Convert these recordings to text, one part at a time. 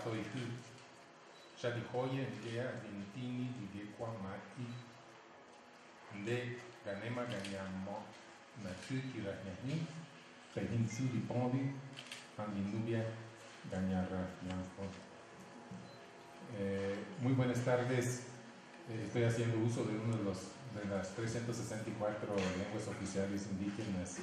Guanajuato y tú. Shadihoye Ngea Dintini Digekwa Mati De Ganema Ganyamo Natu Kirahni Pehinsu Dipondi Andinubia Ganyara Yanfo. Muy buenas tardes. Estoy haciendo uso de uno de las 364 lenguas oficiales indígenas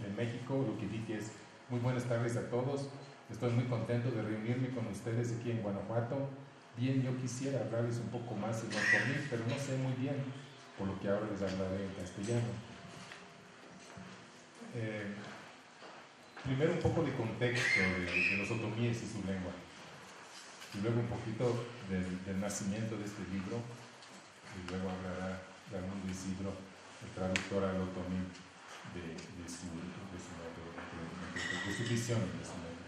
de México. Lo que dije es muy buenas tardes a todos. Estoy muy contento de reunirme con ustedes aquí en Guanajuato. Bien, yo quisiera hablarles un poco más en otomí, pero no sé muy bien, por lo que ahora les hablaré en castellano. Primero un poco de contexto de los otomíes y su lengua, y luego un poquito del nacimiento de este libro, y luego hablará Raimundo Isidro, el traductor al otomí, de su visión de su lengua.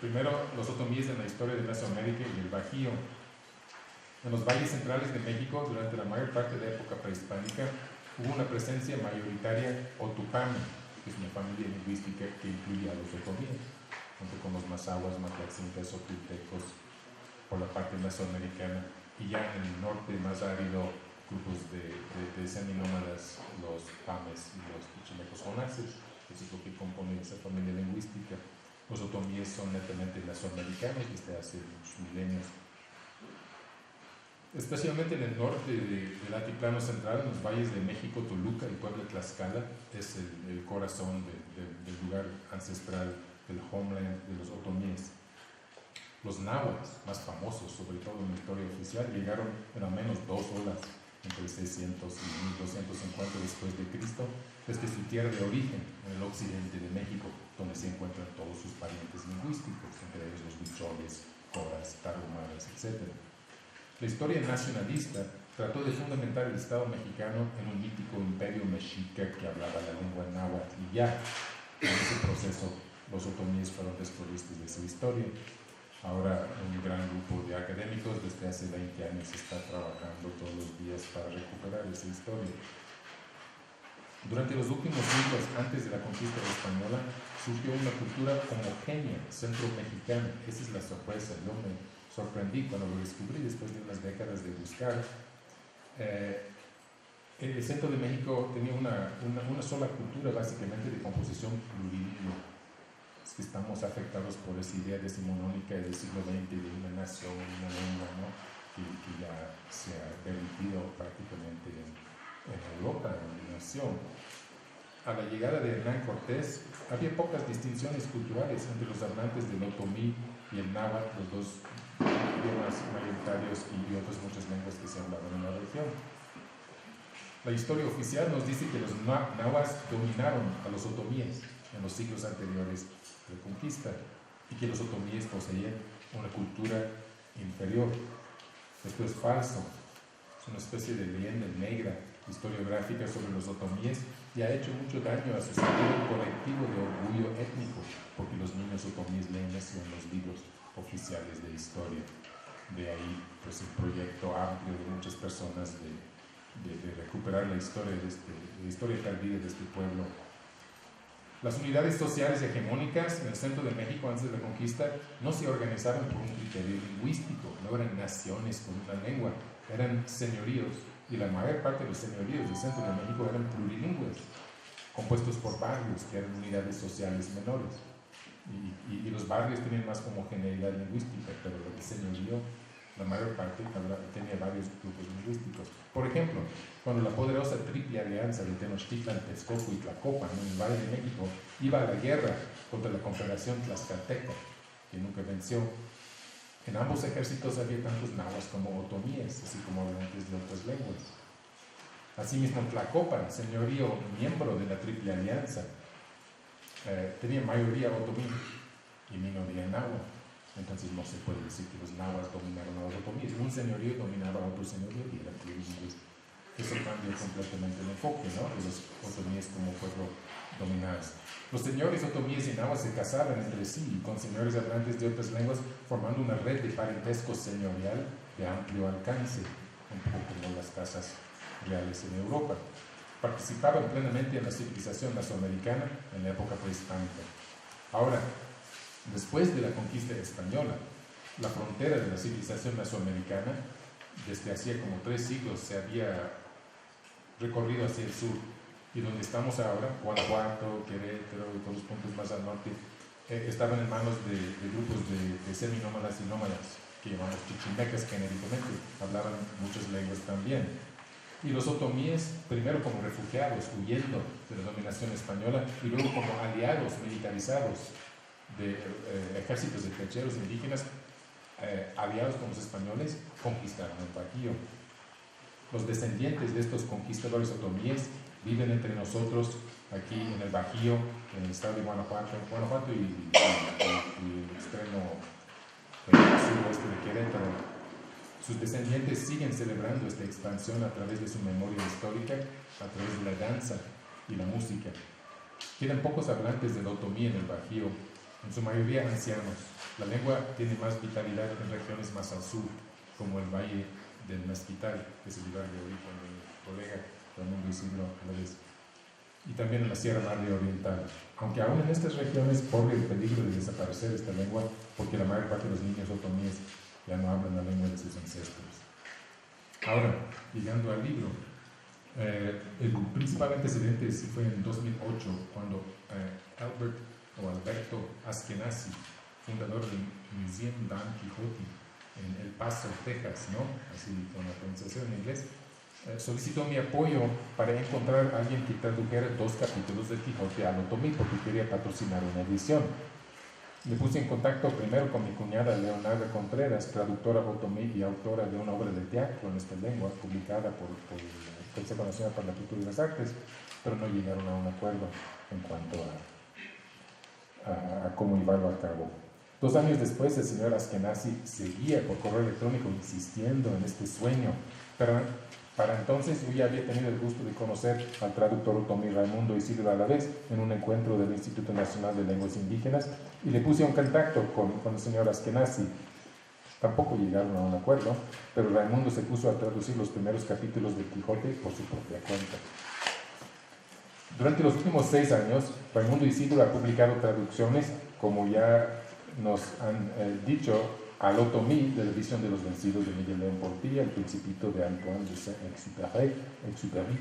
Primero, los otomíes en la historia de Mesoamérica y el Bajío. En los valles centrales de México, durante la mayor parte de la época prehispánica, hubo una presencia mayoritaria otucana, que es una familia lingüística que incluye a los otomíes, junto con los mazahuas, matlaxincas, ocultecos, por la parte mesoamericana, y ya en el norte más árido, grupos de seminómadas, los pames y los chichimecos jonases. Eso es lo que compone esa familia lingüística. Los otomíes son netamente mesoamericanos desde hace muchos milenios. Especialmente en el norte del altiplano central, en los valles de México, Toluca y Puebla, Tlaxcala, es el corazón del lugar ancestral, del homeland de los otomíes. Los náhuatl, más famosos, sobre todo en la historia oficial, llegaron en al menos 2 olas entre 600 y 1250 después de Cristo, desde su tierra de origen, en el occidente de México, donde se encuentran todos sus parientes lingüísticos, entre ellos los huicholes, coras, tarumaras, etc. La historia nacionalista trató de fundamentar el Estado mexicano en un mítico imperio mexica que hablaba la lengua náhuatl, y ya en ese proceso los otomíes fueron desprovistos de su historia. Ahora un gran grupo de académicos desde hace 20 años está trabajando todos los días para recuperar esa historia. Durante los últimos siglos antes de la conquista española surgió una cultura homogénea, centro-mexicana. Esa es la sorpresa. Yo me sorprendí cuando lo descubrí después de unas décadas de buscar. El centro de México tenía una sola cultura, básicamente de composición plurilingüe. Es que estamos afectados por esa idea decimonónica del siglo XX de una nación, una lengua, ¿no? que ya se ha permitido prácticamente en Europa, en la nación. A la llegada de Hernán Cortés, había pocas distinciones culturales entre los hablantes del otomí y el náhuatl, los dos idiomas mayoritarios y otras muchas lenguas que se hablaban en la región. La historia oficial nos dice que los náhuatl dominaron a los otomíes en los siglos anteriores de conquista y que los otomíes poseían una cultura inferior. Esto es falso. Es una especie de leyenda negra historiográfica sobre los otomíes y ha hecho mucho daño a su sentido colectivo de orgullo étnico, porque los niños otomíes leen eso en los libros oficiales de historia. De ahí pues el proyecto amplio de muchas personas de recuperar la historia tardía de este pueblo. Las unidades sociales hegemónicas en el centro de México antes de la conquista no se organizaron por un criterio lingüístico, no eran naciones con una lengua, eran señoríos, y la mayor parte de los señoríos del centro de México eran plurilingües, compuestos por barrios que eran unidades sociales menores. Y los barrios tienen más homogeneidad lingüística, pero lo que señorío, la mayor parte tenía varios grupos lingüísticos. Por ejemplo, cuando la poderosa triple alianza de Tenochtitlan, Texcoco y Tlacopan en el Valle de México iba a la guerra contra la Confederación Tlaxcalteca, que nunca venció, en ambos ejércitos había tantos náhuatl como otomíes, así como hablantes de otras lenguas. Asimismo, Tlacopan, señorío miembro de la triple alianza, tenía mayoría otomí y minoría náhuatl. Entonces no se puede decir que los náhuatl dominaron a los otomíes. Un señorío dominaba a otro señorío y eran plurilingües. Eso cambia completamente el enfoque, ¿no? De los otomíes como pueblo dominados. Los señores otomíes y náhuatl se casaban entre sí con señores hablantes de otras lenguas, formando una red de parentesco señorial de amplio alcance, un poco como las casas reales en Europa. Participaban plenamente en la civilización mesoamericana en la época prehispánica. Ahora, Después de la conquista española, la frontera de la civilización mesoamericana, desde hacía como 3 siglos, se había recorrido hacia el sur, y donde estamos ahora, Guanajuato, Querétaro y todos los puntos más al norte, estaban en manos de grupos de seminómadas y nómadas, que llamamos chichimecas genéricamente, hablaban muchas lenguas también. Y los otomíes, primero como refugiados, huyendo de la dominación española, y luego como aliados militarizados de ejércitos de flecheros indígenas, aliados con los españoles, conquistaron el Bajío. Los descendientes de estos conquistadores otomíes viven entre nosotros aquí en el Bajío, en el estado de Guanajuato y el extremo suroeste de Querétaro. Sus descendientes siguen celebrando esta expansión a través de su memoria histórica, a través de la danza y la música. Quedan pocos hablantes del otomí en el Bajío, en su mayoría ancianos. La lengua tiene más vitalidad en regiones más al sur, como el Valle del Mezquital, que es el lugar de origen del colega Raimundo Isidro Álvarez, y también en la Sierra Madre Oriental. Aunque aún en estas regiones corre el peligro de desaparecer esta lengua, porque la mayor parte de los niños otomíes ya no hablan la lengua de sus ancestros. Ahora, llegando al libro, el principal antecedente fue en 2008, cuando Alberto Askenazi, fundador del Museum Don Quixote en El Paso, Texas, ¿no? Así con la pronunciación en inglés, solicitó mi apoyo para encontrar a alguien que tradujera 2 capítulos del Quijote al otomí, porque quería patrocinar una edición. Me puse en contacto primero con mi cuñada Leonarda Contreras, traductora otomí y autora de una obra de teatro en esta lengua, publicada por el Consejo Nacional para la Cultura y las Artes, pero no llegaron a un acuerdo en cuanto a cómo llevarlo a cabo. 2 años después, el señor Askenazi seguía por correo electrónico insistiendo en este sueño, pero para entonces yo ya había tenido el gusto de conocer al traductor otomí Raimundo Isidro Álvarez en un encuentro del Instituto Nacional de Lenguas Indígenas, y le puse en contacto con el señor Askenazi. Tampoco llegaron a un acuerdo, pero Raimundo se puso a traducir los primeros capítulos de Quijote por su propia cuenta. Durante los últimos 6 años, Raimundo Isidro ha publicado traducciones, como ya nos han dicho, al otomí de la visión de los vencidos de Miguel León Portilla, El Principito de Antoine de Saint-Exupéry,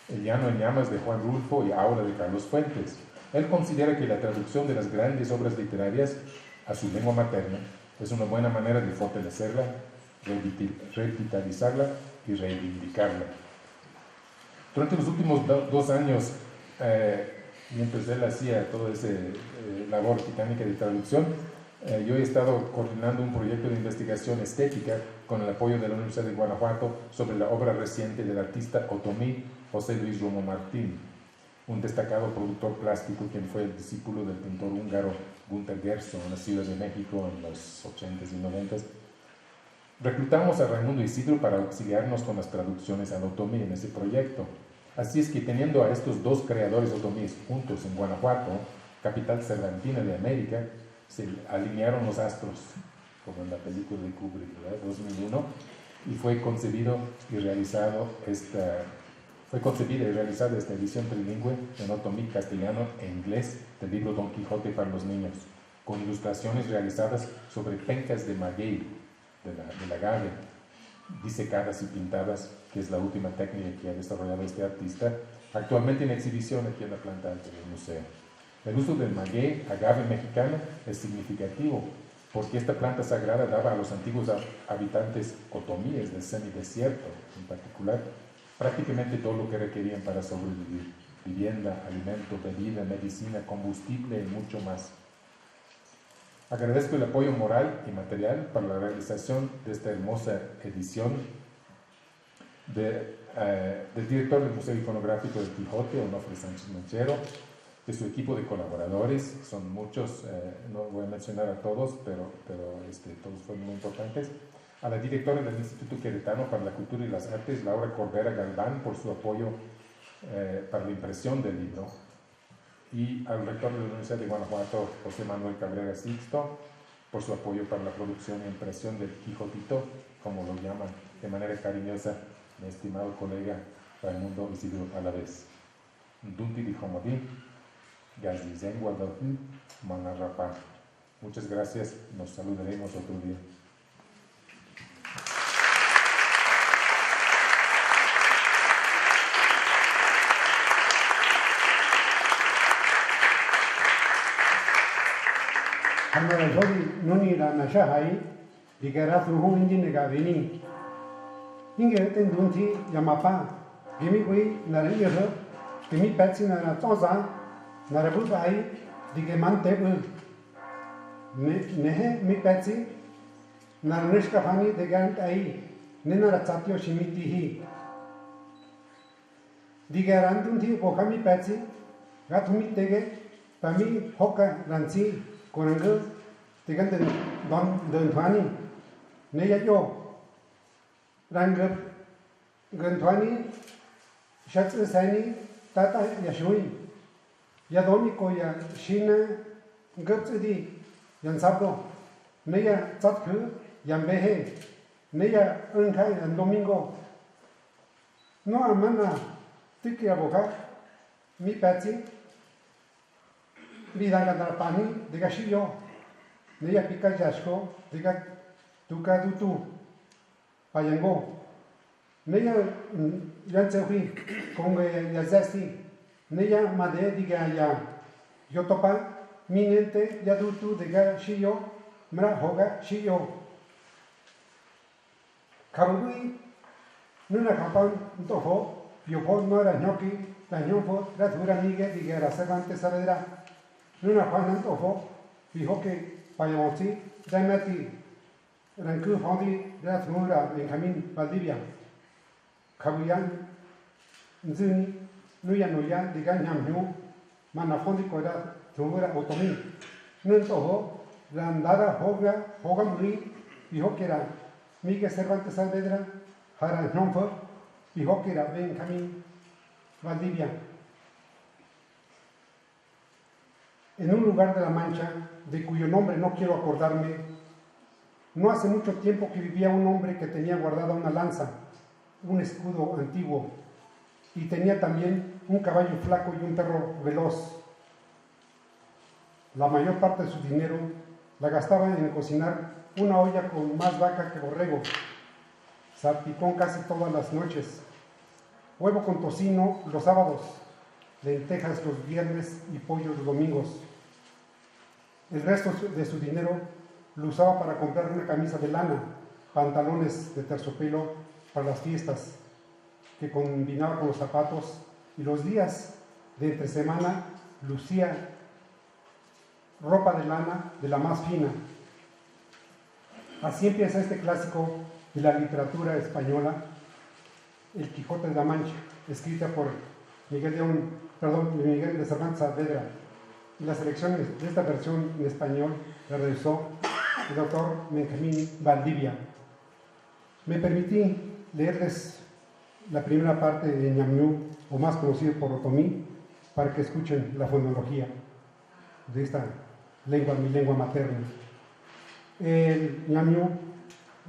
El llano en llamas de Juan Rulfo y Aura de Carlos Fuentes. Él considera que la traducción de las grandes obras literarias a su lengua materna es una buena manera de fortalecerla, revitalizarla y reivindicarla. Durante los últimos 2 años, mientras él hacía toda esa labor titánica de traducción, yo he estado coordinando un proyecto de investigación estética con el apoyo de la Universidad de Guanajuato sobre la obra reciente del artista otomí José Luis Romo Martín, un destacado productor plástico quien fue el discípulo del pintor húngaro Günter Gerson, nacido en México en los 80s y 90s. Reclutamos a Raimundo Isidro para auxiliarnos con las traducciones al otomí en ese proyecto. Así es que, teniendo a estos 2 creadores otomíes juntos en Guanajuato, capital cervantina de América, se alinearon los astros, como en la película de Kubrick, ¿verdad? 2001, y fue concebida y realizada esta edición trilingüe en otomí, castellano e inglés del libro Don Quijote para los niños, con ilustraciones realizadas sobre pencas de maguey del agave, disecadas y pintadas, que es la última técnica que ha desarrollado este artista, actualmente en exhibición aquí en la planta alta del museo. El uso del maguey, agave mexicano, es significativo, porque esta planta sagrada daba a los antiguos habitantes otomíes del semidesierto, en particular, prácticamente todo lo que requerían para sobrevivir: vivienda, alimento, bebida, medicina, combustible y mucho más. Agradezco el apoyo moral y material para la realización de esta hermosa edición del director del Museo Iconográfico del Quijote, Onofre Sánchez Manchero, de su equipo de colaboradores. Son muchos, no voy a mencionar a todos, pero todos fueron muy importantes. A la directora del Instituto Queretano para la Cultura y las Artes, Laura Corbera Galván, por su apoyo para la impresión del libro, y al rector de la Universidad de Guanajuato, José Manuel Cabrera Sixto, por su apoyo para la producción e impresión del Quijotito, como lo llaman de manera cariñosa mi estimado colega Raimundo Isidro Álvarez. Dunti di Jomodí, Gazizen Guadaljú, Manarrapá. Muchas gracias, nos saludaremos otro día. Hamara jodi nuni la nasha hai digera thru injine ga veni inge ten dunti yamapa gemi koi nare yeho gemi patsi nara toza nare bu bai digeman te bu nehe mi patsi nare nishka fani degan ai nenara tsatyo shimiti hi digeran dunti pokami patsi gatumi tege pami hoka ranci Corangă, te gândă dântoanii, ne ia eu, rangă gântoanii, șață sani, tata iașui, ia domico ia șină, găpță di, ia sabdo, ne ia țatcă, ia behe, ne ia înca în domingo, nu amana, tâc ia boca, mi peții, vida gadar pani diga shio neya pika jashko diga tuka dutu payango neya yanzehi konge yazasti neya made diga ya yotopa minente ya dutu diga shio mra hoga shio karui nuna kapan toho yopo nora nyoki la nyopo la dura migue diga la servante savedra Nuna Juan Toho dijo que Payamoti, Damati, Ranku Hondi, Rathmura, Benjamin Valdivia, Kabuyan, Nzuni, Nuya Nuya, Digan Yamhu, Manafondi Koda, Tumura Otomi, Nun Toho, Randada Hoga, Hogamuri, dijo que era Miguel Cervantes Saavedra, Haran Yomfo, dijo que era Benjamin Valdivia. En un lugar de La Mancha, de cuyo nombre no quiero acordarme, no hace mucho tiempo que vivía un hombre que tenía guardada una lanza, un escudo antiguo, y tenía también un caballo flaco y un perro veloz. La mayor parte de su dinero la gastaba en cocinar una olla con más vaca que borrego, salpicón casi todas las noches, huevo con tocino los sábados, lentejas los viernes y pollo los domingos. El resto de su dinero lo usaba para comprar una camisa de lana, pantalones de terciopelo para las fiestas, que combinaba con los zapatos, y los días de entre semana lucía ropa de lana de la más fina. Así empieza este clásico de la literatura española, El Quijote de la Mancha, escrita por Miguel de Cervantes Saavedra. Y la selección de esta versión en español la realizó el doctor Benjamín Valdivia. Me permití leerles la primera parte de Ñamñú, o más conocido por Otomí, para que escuchen la fonología de esta lengua, mi lengua materna. El Ñamñú,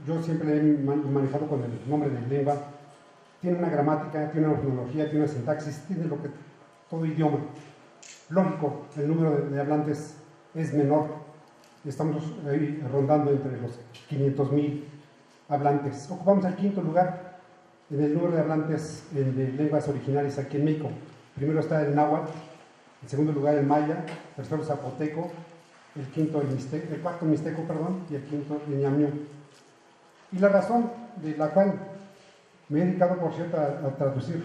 yo siempre le he manejado con el nombre de lengua, tiene una gramática, tiene una fonología, tiene una sintaxis, tiene lo que todo idioma. Lógico, el número de hablantes es menor, estamos ahí rondando entre los 500,000 hablantes. Ocupamos el quinto lugar en el número de hablantes de lenguas originarias aquí en México. Primero está el náhuatl, en segundo lugar el maya, tercero el zapoteco, el cuarto el mixteco, y el quinto el ñamñú. Y la razón de la cual me he dedicado, por cierto, a traducir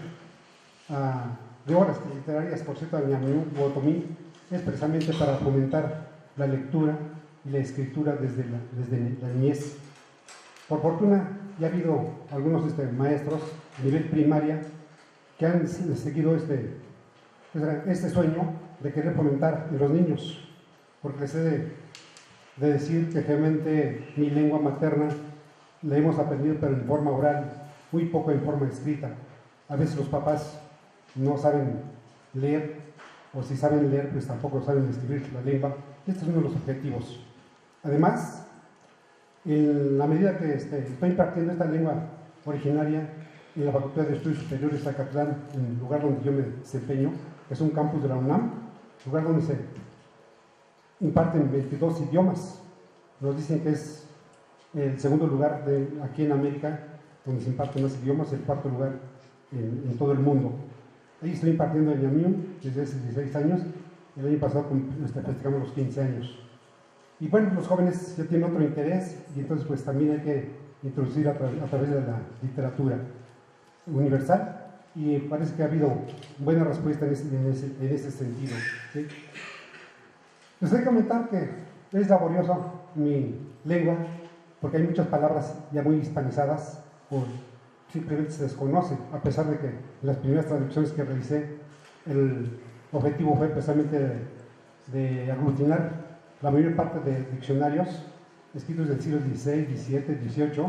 de horas literarias, por cierto, al ñamñú o otomí, es precisamente para fomentar la lectura y la escritura desde la niñez. Por fortuna, ya ha habido algunos maestros a nivel primaria que han seguido este sueño de querer fomentar en los niños, porque les he de decir que realmente mi lengua materna la hemos aprendido, pero en forma oral, muy poco en forma escrita. A veces los papás no saben leer, o si saben leer, pues tampoco saben escribir la lengua. Este es uno de los objetivos. Además, en la medida que estoy impartiendo esta lengua originaria en la Facultad de Estudios Superiores de Acatlán, en el lugar donde yo me desempeño, que es un campus de la UNAM, lugar donde imparten 22 idiomas. Nos dicen que es el segundo lugar aquí en América donde se imparten más idiomas, el cuarto lugar en todo el mundo. Ahí estoy impartiendo en Ñamín desde hace 16 años. El año pasado festejamos los 15 años. Y bueno, los jóvenes ya tienen otro interés y entonces pues también hay que introducir a través de la literatura universal, y parece que ha habido buena respuesta en ese sentido, ¿sí? Les voy a comentar que es laborioso mi lengua porque hay muchas palabras ya muy hispanizadas o simplemente se desconocen, a pesar de que en las primeras traducciones que realicé el objetivo fue precisamente de aglutinar la mayor parte de diccionarios escritos del siglo XVI, XVII, XVIII,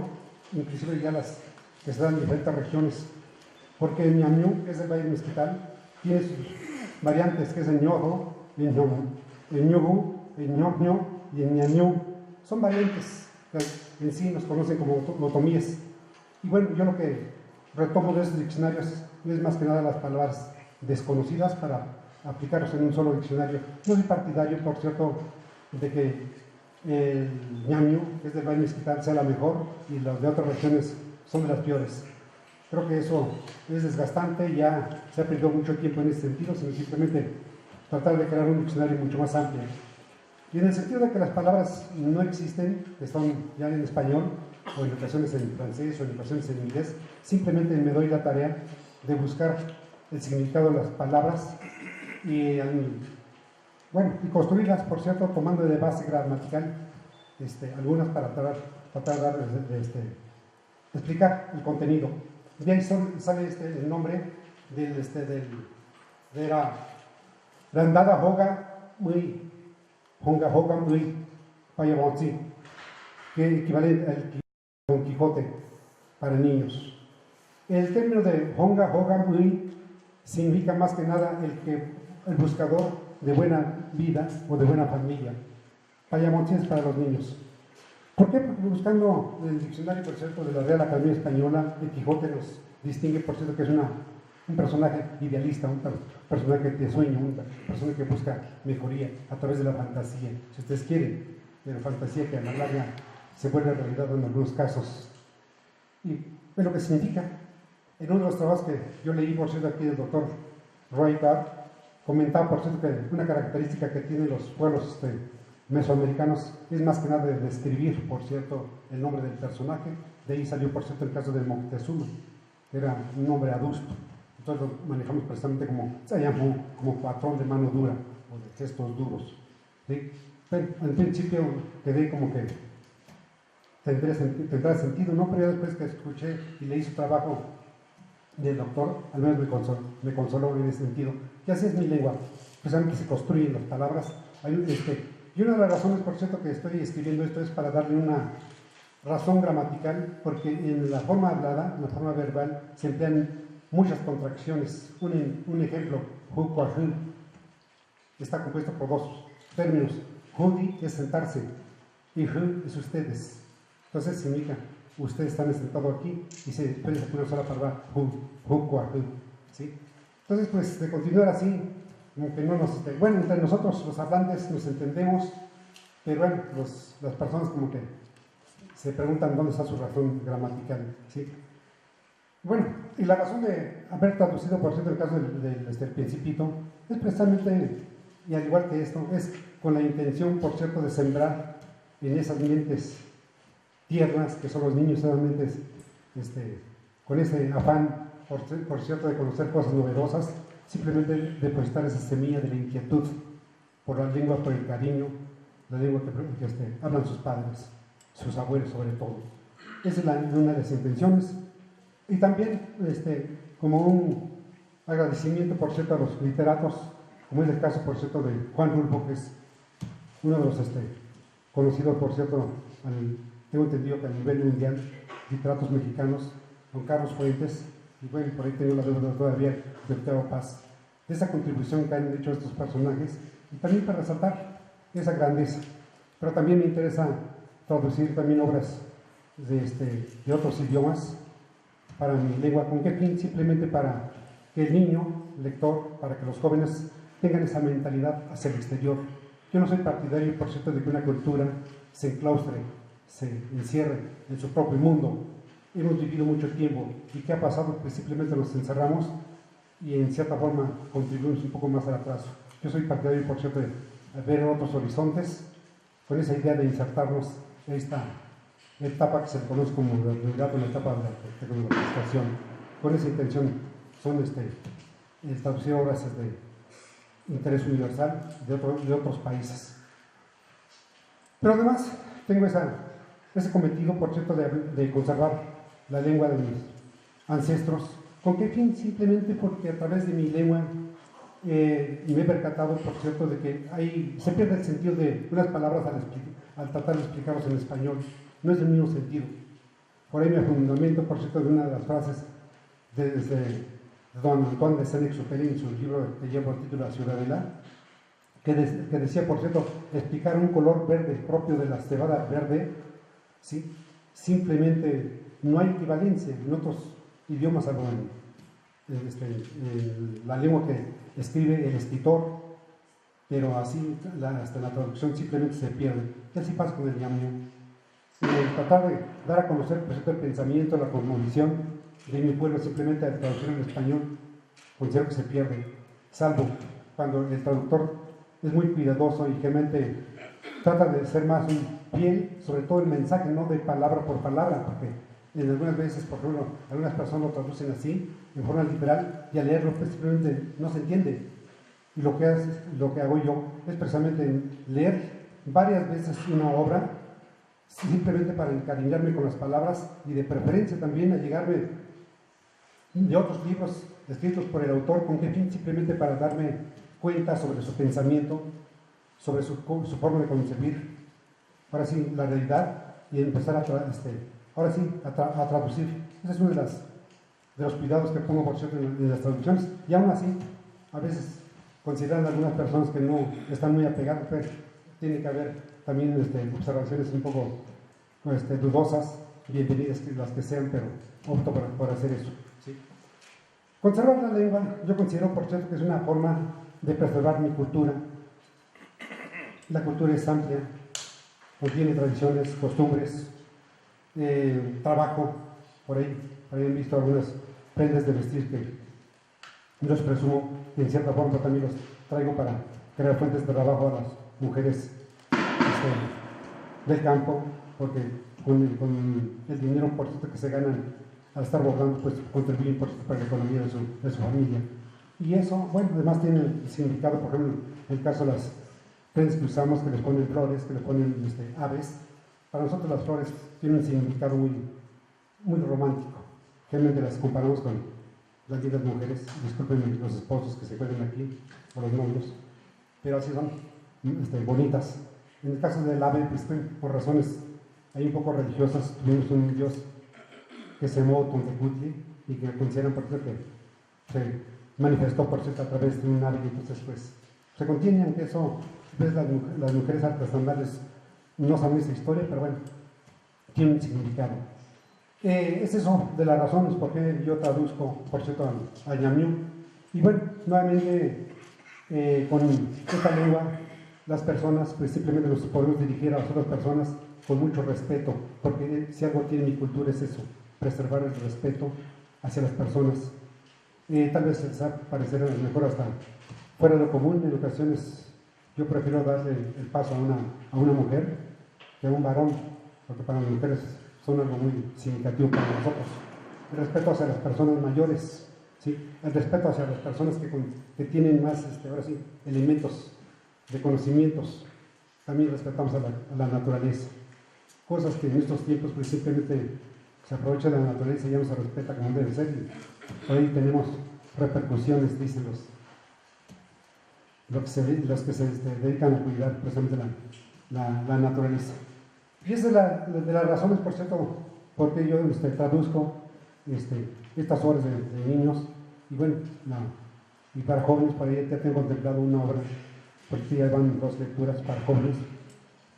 inclusive ya las que se dan en diferentes regiones, porque el ñamñú, que es el Valle Mezquital, tiene sus variantes, que es el ñojo, el ñugu, el ñoño y el ñañú. Son variantes que en sí nos conocen como lotomíes. Y bueno, yo lo que retomo de esos diccionarios es más que nada las palabras desconocidas para aplicarlos en un solo diccionario. No soy partidario, por cierto, de que el ñamñú, que es del Valle Mezquital, sea la mejor y las de otras regiones son de las peores. Creo que eso es desgastante, ya se ha perdido mucho tiempo en ese sentido, sino simplemente tratar de crear un diccionario mucho más amplio. Y en el sentido de que las palabras no existen, que están ya en español, o en ocasiones en francés, o en ocasiones en inglés, simplemente me doy la tarea de buscar el significado de las palabras y construirlas, por cierto, tomando de base gramatical algunas para tratar de explicar el contenido. De ahí sale el nombre de la Randada Hoga Muy Honga Hoga Muy Payabonzi, que equivale al Don Quijote para niños. El término de Honga Hoga Muy significa más que nada el buscador de buena vida o de buena familia. Payamonzi es para los niños. ¿Por qué? Porque buscando el diccionario, por cierto, de la Real Academia Española, el Quijote nos distingue, por cierto, que es un personaje idealista, un personaje de sueño, un personaje que busca mejoría a través de la fantasía, si ustedes quieren, de la fantasía que a la larga se vuelve realidad en algunos casos. Y es lo que significa. En uno de los trabajos que yo leí, por cierto, aquí del doctor Roy Gard, comentaba, por cierto, que una característica que tienen los pueblos mesoamericanos es más que nada de describir, por cierto, el nombre del personaje. De ahí salió, por cierto, el caso de Moctezuma, que era un hombre adusto. Entonces lo manejamos precisamente como patrón de mano dura o de gestos duros, ¿sí? Pero al principio quedé como que tendrá sentido, ¿no? Pero ya después que escuché y leí su trabajo del doctor, al menos me consoló en ese sentido. Y así es mi lengua, precisamente se construyen las palabras. Y una de las razones, por cierto, que estoy escribiendo esto es para darle una razón gramatical, porque en la forma hablada, en la forma verbal, se emplean muchas contracciones. Un ejemplo, hu, está compuesto por dos términos. Hudi es sentarse y hu es ustedes. Entonces significa, ustedes están sentados aquí y se expresa con una sola palabra, hu, ¿sí? Entonces, pues, de continuar así, como que no nos... Bueno, entre nosotros los hablantes nos entendemos, pero bueno, las personas como que se preguntan dónde está su razón gramatical, ¿sí? Bueno, y la razón de haber traducido, por cierto, el caso del Principito, es precisamente, y al igual que esto, es con la intención, por cierto, de sembrar en esas mentes tiernas, que son los niños, solamente con ese afán, por cierto, de conocer cosas novedosas, simplemente depositar esa semilla de la inquietud por la lengua, por el cariño, la lengua que hablan sus padres, sus abuelos sobre todo. Esa es una de las intenciones. Y también como un agradecimiento, por cierto, a los literatos, como es el caso, por cierto, de Juan Rulfo, que es uno de los conocidos, por cierto, tengo entendido que a nivel mundial, literatos mexicanos, don Carlos Fuentes, y bueno, por ahí tengo la deuda todavía de Octavio Paz, de esa contribución que han hecho estos personajes, y también para resaltar esa grandeza. Pero también me interesa traducir también obras de otros idiomas para mi lengua. ¿Con qué fin? Simplemente para que el niño, lector, para que los jóvenes tengan esa mentalidad hacia el exterior, Yo no soy partidario, por cierto, de que una cultura se enclaustre, se encierre en su propio mundo. Hemos vivido mucho tiempo y ¿qué ha pasado? Pues simplemente nos encerramos y en cierta forma contribuimos un poco más al atraso. Yo soy partidario, por cierto, de ver otros horizontes con esa idea de insertarnos en esta etapa que se conoce como la etapa de la tecnologización. Con esa intención son traducir obras de interés universal de otros países. Pero además tengo ese cometido, por cierto, de conservar la lengua de mis ancestros. ¿Con qué fin? Simplemente porque a través de mi lengua me he percatado, por cierto, de que se pierde el sentido de unas palabras al tratar de explicarlos en español. No es el mismo sentido. Por ahí me fundamento, por cierto, de una de las frases de don Antoine de Saint-Exupéry en su libro que lleva por título La Ciudadela, que decía, por cierto, explicar un color verde propio de la cebada verde, ¿sí? Simplemente no hay equivalencia en otros idiomas, salvo la lengua que escribe el escritor, pero así hasta la traducción simplemente se pierde. ¿Qué así pasa con el ñamñú? Tratar de dar a conocer, por cierto, el pensamiento, la cosmovisión de mi pueblo simplemente al traducir en español, considero que se pierde, salvo cuando el traductor es muy cuidadoso y realmente trata de ser más fiel, sobre todo el mensaje, no de palabra por palabra, porque en algunas veces, por ejemplo, algunas personas lo traducen así, en forma literal, y al leerlo pues, simplemente no se entiende. Y lo que hago yo es precisamente leer varias veces una obra, simplemente para encariñarme con las palabras y de preferencia también a llegarme de otros libros escritos por el autor, con qué fin, simplemente para darme cuenta sobre su pensamiento, sobre su forma de concebir, ahora sí, la realidad, y empezar a traducir. Ese es uno de los cuidados que pongo, por cierto, en las traducciones, y aún así, a veces consideran algunas personas que no están muy apegadas, pero tiene que haber también observaciones un poco dudosas, bienvenidas las que sean, pero opto por hacer eso. ¿Sí? Conservar la lengua, yo considero, por cierto, que es una forma de preservar mi cultura. La cultura es amplia, contiene tradiciones, costumbres, trabajo. Por ahí han visto algunas prendas de vestir que los presumo, y en cierta forma también los traigo para crear fuentes de trabajo a las mujeres del campo, porque con el dinero, por cierto, que se ganan al estar bordando, pues contribuyen, por cierto, para la economía de su familia. Y eso, bueno, además tiene el significado, por ejemplo, en el caso de las prendas que usamos, que les ponen flores, que les ponen aves. Para nosotros las flores tienen un significado muy, muy romántico. Generalmente las comparamos con las lindas mujeres, disculpen los esposos que se encuentran aquí, o los novios, pero así son, bonitas. En el caso del ave, pues, por razones ahí un poco religiosas, tuvimos un dios que se llamó Tontecutli y que consideran, por cierto, que se manifestó, por cierto, a través de un ave, y entonces pues se contiene, aunque eso, pues, las mujeres artesanales no saben esa historia, pero bueno, tiene un significado. Es eso de las razones por qué yo traduzco, por cierto, al ñamñú. Y bueno, nuevamente, con esta lengua, las personas, pues simplemente nos podemos dirigir a las otras personas con mucho respeto, porque si algo tiene mi cultura es eso, preservar el respeto hacia las personas. Tal vez les va a parecer a lo mejor hasta fuera de lo común, en ocasiones yo prefiero darle el paso a una mujer que a un varón, porque para las mujeres son algo muy significativo para nosotros. El respeto hacia las personas mayores, ¿sí? El respeto hacia las personas que tienen más, ahora sí, elementos de conocimientos. También respetamos a la naturaleza. Cosas que en estos tiempos pues simplemente se aprovecha de la naturaleza y ya no se respeta como debe ser. Y hoy tenemos repercusiones, dicen los que se dedican a cuidar precisamente la naturaleza. Y esa es de las razones, por cierto, por qué yo traduzco estas obras de niños. Y bueno, y para jóvenes, por ahí ya tengo contemplado una obra, porque ya van 2 lecturas para jóvenes,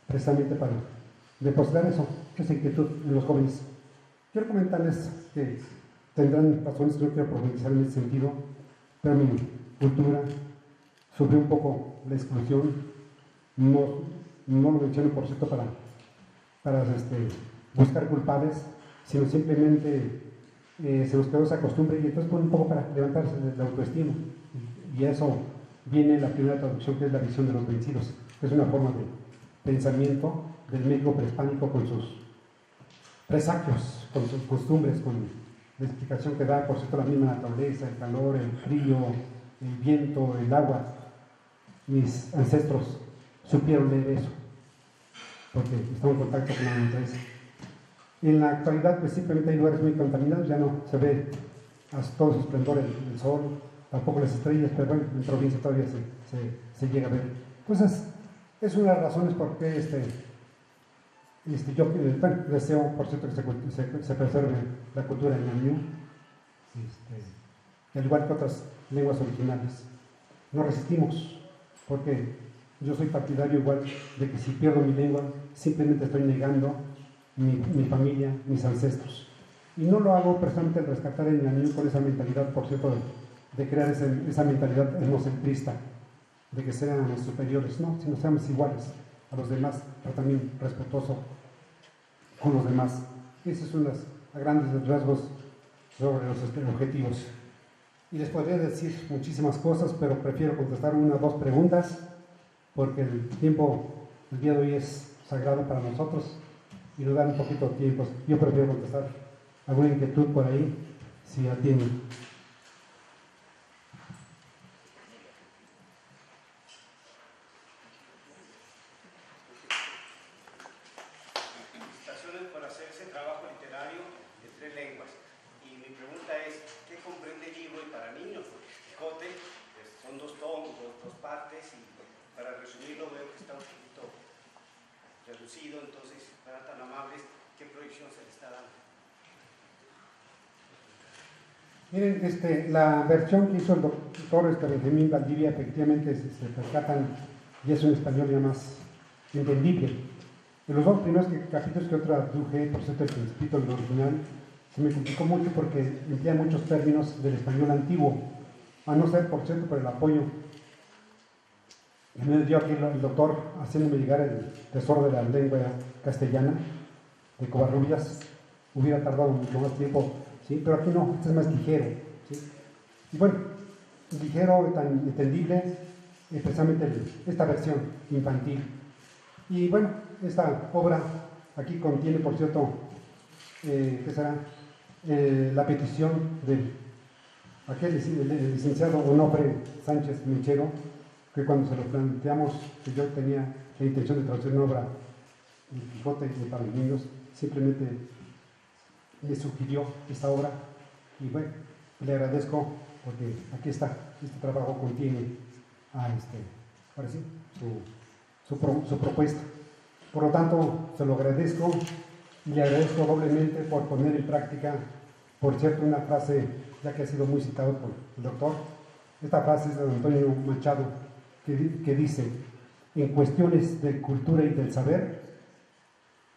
precisamente para depositar esa inquietud en los jóvenes. Quiero comentarles que tendrán razones que no quiero profundizar en ese sentido, pero mi cultura sufrió un poco la exclusión, no lo menciono por cierto para buscar culpables, sino simplemente se nos quedó esa costumbre y entonces un poco para levantarse de la autoestima. Y a eso viene la primera traducción, que es la visión de los vencidos. Es una forma de pensamiento del México prehispánico con sus presagios, con sus costumbres, con la explicación que da, por cierto, la misma naturaleza, el calor, el frío, el viento, el agua. Mis ancestros supieron leer eso, porque estamos en contacto con la naturaleza. En la actualidad, pues simplemente hay lugares muy contaminados, ya no se ve a todo su esplendor el sol, tampoco las estrellas, pero bueno, en provincia todavía se llega a ver. Entonces, es una de las razones por qué yo deseo, por cierto, que se preserve la cultura en ñañú, al igual que otras lenguas originales. No resistimos, porque yo soy partidario igual de que si pierdo mi lengua, simplemente estoy negando mi familia, mis ancestros. Y no lo hago precisamente al rescatar el ñañú con esa mentalidad, por cierto, de crear esa mentalidad etnocentrista, de que sean los superiores, no, sino seamos iguales a los demás, pero también respetuoso con los demás. Esos son los grandes rasgos sobre los objetivos. Y les podría decir muchísimas cosas, pero prefiero contestar una o dos preguntas, porque el tiempo, el día de hoy es sagrado para nosotros y nos dan un poquito de tiempo. Yo prefiero contestar alguna inquietud por ahí, si la tienen. Felicitaciones por hacer ese trabajo literario de 3 lenguas. Y mi pregunta es, ¿qué comprende el libro y para niños? Quijote, pues, son 2 tomos, dos partes, y para resumirlo veo que está un poquito reducido, entonces, para tan amables, ¿qué proyección se le está dando? Miren, la versión que hizo el doctor Benjamín Valdivia, efectivamente se percatan, y es un español ya más entendible. En los 2 primeros capítulos que yo traduje, por cierto, el Principito, el original, se me complicó mucho porque emplea muchos términos del español antiguo, a no ser, por cierto, por el apoyo que me dio aquí el doctor, haciéndome llegar el tesoro de la lengua castellana de Covarrubias. Hubiera tardado mucho más tiempo, ¿sí? Pero aquí no, este es más ligero, ¿sí? Y bueno, ligero, tan entendible, precisamente esta versión infantil. Y bueno, esta obra aquí contiene, por cierto, ¿qué será? La petición de aquel licenciado Onofre Sánchez Mechero, que cuando se lo planteamos, que yo tenía la intención de traducir una obra de Quijote para los niños, simplemente me sugirió esta obra y bueno, le agradezco porque aquí está, este trabajo contiene ahora sí, su propuesta. Por lo tanto, se lo agradezco y le agradezco doblemente por poner en práctica, por cierto, una frase, ya que ha sido muy citado por el doctor. Esta frase es de Antonio Machado, que dice: en cuestiones de cultura y del saber,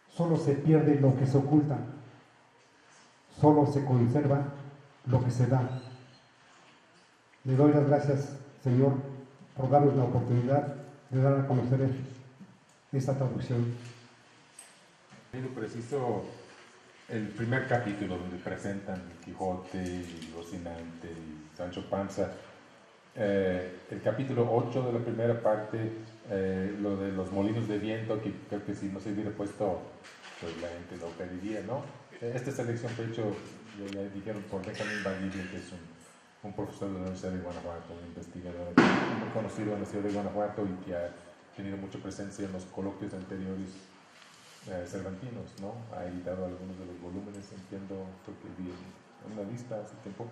solo se pierde lo que se oculta, solo se conserva lo que se da. Le doy las gracias, Señor, por darnos la oportunidad de dar a conocer esta traducción. Preciso el primer capítulo donde presentan Quijote y Rocinante y Sancho Panza. El capítulo 8 de la primera parte, lo de los molinos de viento, que creo que si no se hubiera puesto, pues la gente lo pediría, ¿no? Esta selección fue hecho, ya dijeron, por Benjamín Valdivia, que es un profesor de la Universidad de Guanajuato, un investigador muy conocido en la ciudad de Guanajuato y que ha tenido mucha presencia en los coloquios anteriores cervantinos, ¿no? Ha editado algunos de los volúmenes, entiendo, porque vi en una lista hace tiempo.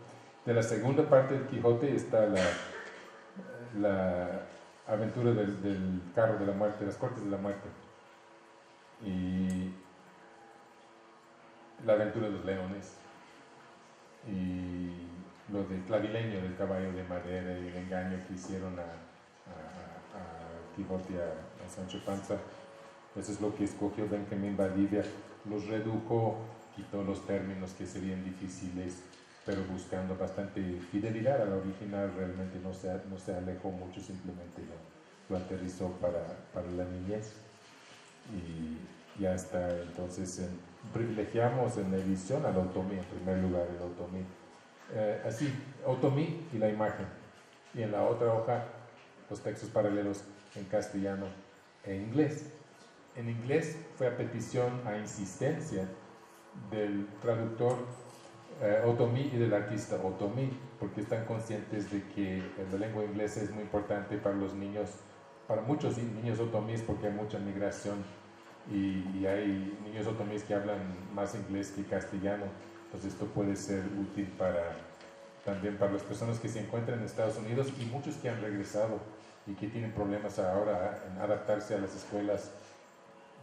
De la segunda parte del Quijote está la aventura del carro de la muerte, las cortes de la muerte, y la aventura de los leones, y lo del clavileño, del caballo de madera, y el engaño que hicieron a Quijote y a Sancho Panza. Eso es lo que escogió Benjamín Valdivia. Los redujo, quitó los términos que serían difíciles, pero buscando bastante fidelidad al original. Realmente no se alejó mucho, simplemente lo aterrizó para la niñez. Y ya está, entonces privilegiamos en la edición al otomí, en primer lugar el otomí. Así, otomí y la imagen. Y en la otra hoja, los textos paralelos en castellano e inglés. En inglés fue a petición, a insistencia del traductor otomí y del artista otomí, porque están conscientes de que la lengua inglesa es muy importante para los niños, para muchos niños otomíes, porque hay mucha migración y hay niños otomíes que hablan más inglés que castellano. Entonces esto puede ser útil también para las personas que se encuentran en Estados Unidos y muchos que han regresado y que tienen problemas ahora en adaptarse a las escuelas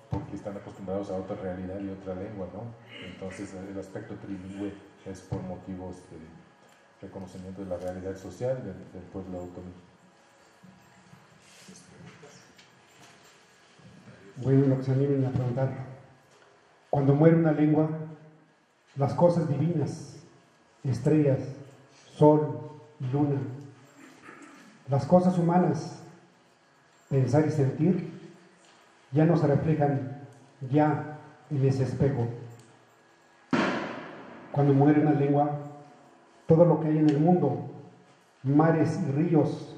porque están acostumbrados a otra realidad y otra lengua, ¿no? Entonces el aspecto trilingüe es por motivos de reconocimiento de la realidad social del pueblo otomí. Bueno, lo que se animen a preguntar. Cuando muere una lengua, las cosas divinas, estrellas, sol y luna, las cosas humanas, pensar y sentir, ya no se reflejan ya en ese espejo. Cuando muere una lengua, todo lo que hay en el mundo, mares y ríos,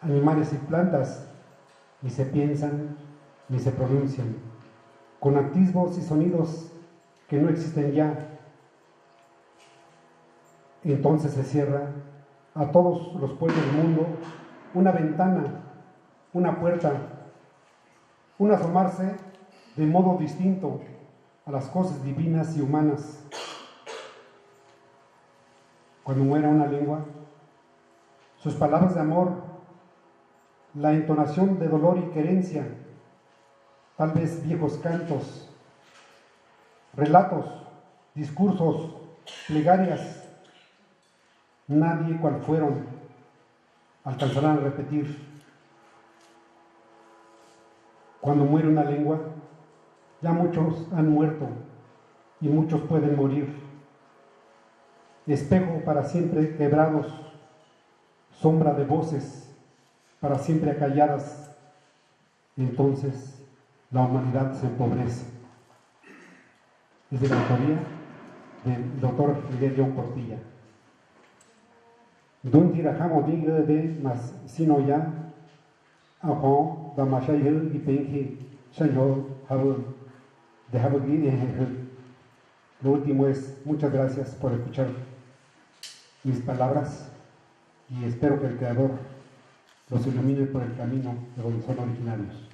animales y plantas, ni se piensan ni se pronuncian, con atisbos y sonidos que no existen ya. Entonces se cierra a todos los pueblos del mundo una ventana, una puerta, un asomarse de modo distinto a las cosas divinas y humanas. Cuando muera una lengua, sus palabras de amor, la entonación de dolor y querencia, tal vez viejos cantos, relatos, discursos, plegarias, nadie cual fueron alcanzarán a repetir. Cuando muere una lengua, ya muchos han muerto y muchos pueden morir. Espejo para siempre quebrados, sombra de voces para siempre acalladas. Entonces la humanidad se empobrece. Es de la autoría del doctor Miguel León Portilla. Dun tirajamo diga de mas sino ya ajo da mashayel y penji shanyo habu de habugi. Lo último es muchas gracias por escuchar mis palabras y espero que el Creador los ilumine por el camino de donde son originarios.